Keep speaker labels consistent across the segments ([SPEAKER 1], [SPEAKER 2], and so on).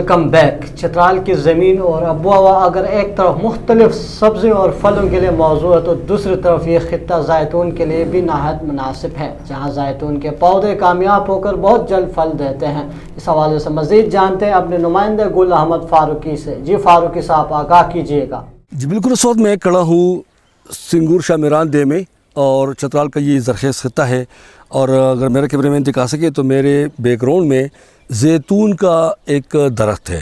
[SPEAKER 1] Welcome back. Chitral کی زمین اور آب و ہوا اگر ایک طرف مختلف سبزی اور پھلوں کے لیے موزوں ہے تو دوسری طرف یہ خطہ زیتون کے لیے بھی نہایت مناسب ہے، جہاں زیتون کے پودے کامیاب ہو کر بہت جلد پھل دیتے ہیں. اس حوالے سے مزید جانتے ہیں اپنے نمائندے گل احمد فاروقی سے. جی فاروقی صاحب آگاہ کیجیے گا.
[SPEAKER 2] جی بالکل، اس وقت میں کھڑا ہوں سنگور شاہ میران دے میں، اور چترال کا یہ زرخیز خطہ ہے. اور اگر میرے کیمرے میں دکھا سکے تو میرے بیک گراؤنڈ میں زیتون کا ایک درخت ہے،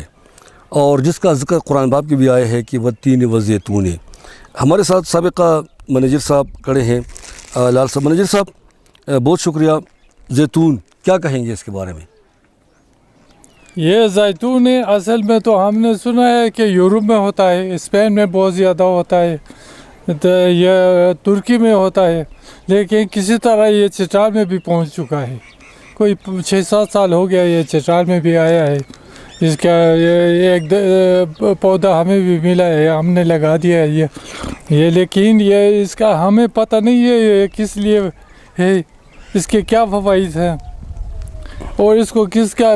[SPEAKER 2] اور جس کا ذکر قرآن پاک کی بھی آیا ہے کہ والتین والزیتون. ہمارے ساتھ سابقہ منیجر صاحب کھڑے ہیں، لال صاحب. منیجر صاحب بہت شکریہ. زیتون کیا کہیں گے اس کے بارے میں؟
[SPEAKER 3] یہ زیتون اصل میں تو ہم نے سنا ہے کہ یورپ میں ہوتا ہے، اسپین میں بہت زیادہ ہوتا ہے، یہ ترکی میں ہوتا ہے، لیکن کسی طرح یہ چترال میں بھی پہنچ چکا ہے. کوئی 6-7 سال ہو گیا یہ چترال میں بھی آیا ہے. اس کا یہ ایک پودا ہمیں بھی ملا ہے، ہم نے لگا دیا ہے یہ لیکن یہ اس کا ہمیں پتہ نہیں ہے یہ کس لیے ہے، اس کے کیا فوائد ہیں، اور اس کو کس کا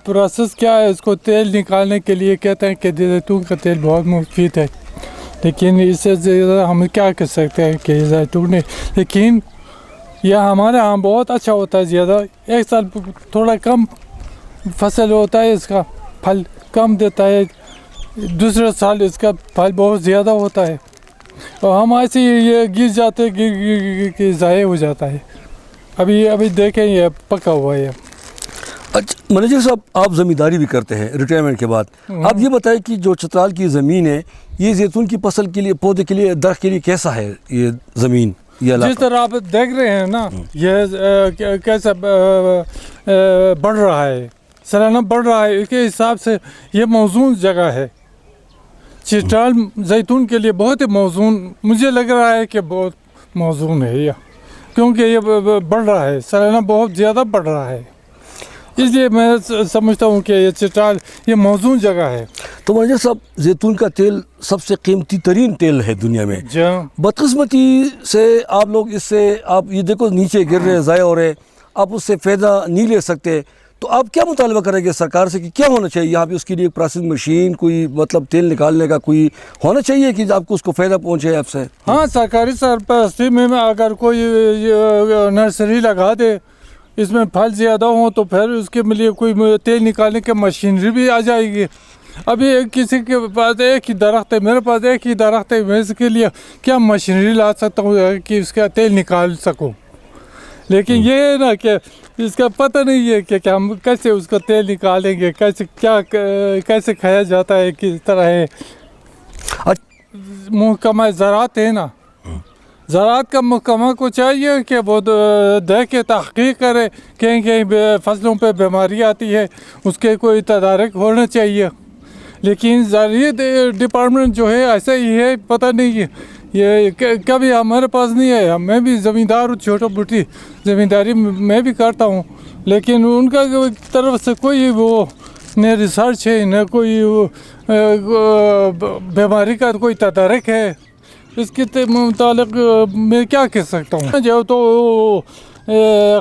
[SPEAKER 3] پروسیس کیا ہے. اس کو تیل نکالنے کے لیے کہتے ہیں کہ زیتون کا تیل بہت مفید ہے، لیکن اس سے زیادہ ہم کیا کر سکتے ہیں کہ زیتون لیکن یہ ہمارے ہاں بہت اچھا ہوتا ہے. زیادہ ایک سال تھوڑا کم فصل ہوتا ہے، اس کا پھل کم دیتا ہے، دوسرے سال اس کا پھل بہت زیادہ ہوتا ہے، اور ہم ایسے یہ گر جاتے گر ضائع ہو جاتا ہے. ابھی دیکھیں یہ پکا ہوا ہے.
[SPEAKER 2] اچھا منیجر صاحب، آپ زمینداری بھی کرتے ہیں ریٹائرمنٹ کے بعد. آپ یہ بتائیں کہ جو چترال کی زمین ہے یہ زیتون کی فصل کے لیے، پودے کے لیے، درخت کے لیے کیسا ہے یہ زمین؟
[SPEAKER 3] جس طرح آپ دیکھ رہے ہیں نا یہ کیسا بڑھ رہا ہے، سالانہ بڑھ رہا ہے. اس کے حساب سے یہ موزون جگہ ہے. چترال زیتون کے لیے بہت ہی موزون، مجھے لگ رہا ہے کہ بہت موزون ہے یہ، کیونکہ یہ بڑھ رہا ہے، سالانہ بہت زیادہ بڑھ رہا ہے. اس لیے میں سمجھتا ہوں کہ یہ چترال یہ موزون جگہ ہے.
[SPEAKER 2] تو منیجر صاحب، زیتون کا تیل سب سے قیمتی ترین تیل ہے دنیا میں. بدقسمتی سے آپ لوگ اس سے، آپ یہ دیکھو نیچے گر رہے، ضائع ہو رہے، آپ اس سے فائدہ نہیں لے سکتے. تو آپ کیا مطالبہ کریں گے سرکار سے کہ کیا ہونا چاہیے یہاں پہ؟ اس کے لیے ایک پروسیسنگ مشین، کوئی مطلب تیل نکالنے کا کوئی ہونا چاہیے کہ آپ کو اس کو فائدہ پہنچے آپ سے.
[SPEAKER 3] ہاں، سرکاری سرپرستی میں اگر کوئی نرسری لگا دے، اس میں پھل زیادہ ہوں، تو پھر اس کے لیے کوئی تیل نکالنے کی مشینری بھی آ جائے گی. ابھی کسی کے پاس ایک ہی درخت ہے، میرے پاس ایک ہی درخت ہے، میں اس کے لیے کیا مشینری لا سکتا ہوں کہ اس کا تیل نکال سکوں. لیکن یہ ہے نا کہ اس کا پتہ نہیں ہے کہ ہم کیسے اس کا تیل نکالیں گے، کیسے کھایا جاتا ہے، کس طرح ہے. محکمہ زراعت ہے نا، زراعت کا محکمہ کو چاہیے کہ وہ دیکھ کے تحقیق کرے، کہیں فصلوں پہ بیماری آتی ہے، اس کے کوئی تدارک ہونا چاہیے. لیکن زراعت ڈپارٹمنٹ جو ہے ایسا ہی ہے، پتہ نہیں ہے. یہ کبھی ہمارے پاس نہیں ہے. میں بھی زمیندار ہوں، چھوٹا موٹی زمینداری میں بھی کرتا ہوں، لیکن ان کا طرف سے کوئی وہ نہ ریسرچ ہے، نہ کوئی بیماری کا کوئی تدارک ہے. اس کے متعلق میں کیا کہہ سکتا ہوں. جو تو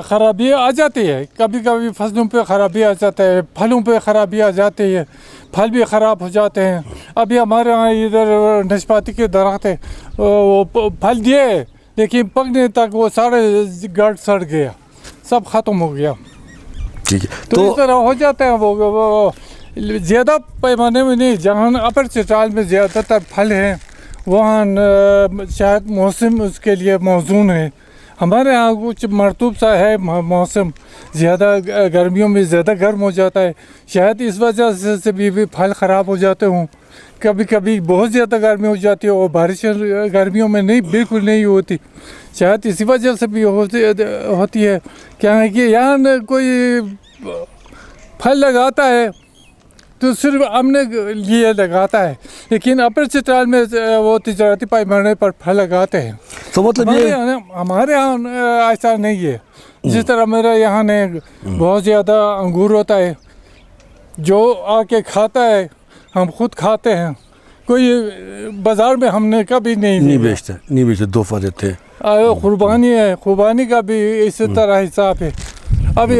[SPEAKER 3] خرابی آ جاتی ہے، کبھی کبھی فصلوں پہ خرابی آ جاتا ہے، پھلوں پہ خرابی آ جاتی ہے، پھل بھی خراب ہو جاتے ہیں. ابھی ہمارے یہاں ادھر نشپاتی کے درخت ہے، وہ پھل دیے لیکن پکنے تک وہ سارے گڑ سڑ گیا، سب ختم ہو گیا. تو اس طرح ہو جاتا ہے. وہ زیادہ پیمانے میں نہیں، جہاں اپر چترال میں زیادہ تر پھل ہیں وہاں شاید موسم اس کے لیے موزون ہے. ہمارے ہاں کچھ مرطوب سا ہے موسم، زیادہ گرمیوں میں زیادہ گرم ہو جاتا ہے، شاید اس وجہ سے بھی پھل خراب ہو جاتے ہوں. کبھی کبھی بہت زیادہ گرمی ہو جاتی ہے اور بارش گرمیوں میں نہیں، بالکل نہیں ہوتی، شاید اسی وجہ سے بھی ہوتی ہے. کیا ہے کہ یہاں کوئی پھل لگاتا ہے تو صرف ہم نے لیے لگاتا ہے، لیکن اپر چترال میں وہ تجارتی پیمانے پر پھل لگاتے ہیں.
[SPEAKER 2] تو مطلب
[SPEAKER 3] ہمارے یہاں ایسا نہیں ہے. جس طرح میرے یہاں نے بہت زیادہ انگور ہوتا ہے، جو آ کے کھاتا ہے ہم خود کھاتے ہیں، کوئی بازار میں ہم نے کبھی نہیں
[SPEAKER 2] بیچتے، تحفہ دیتے ہیں.
[SPEAKER 3] قربانی ہے، قربانی کا بھی اسی طرح حساب ہے. ابھی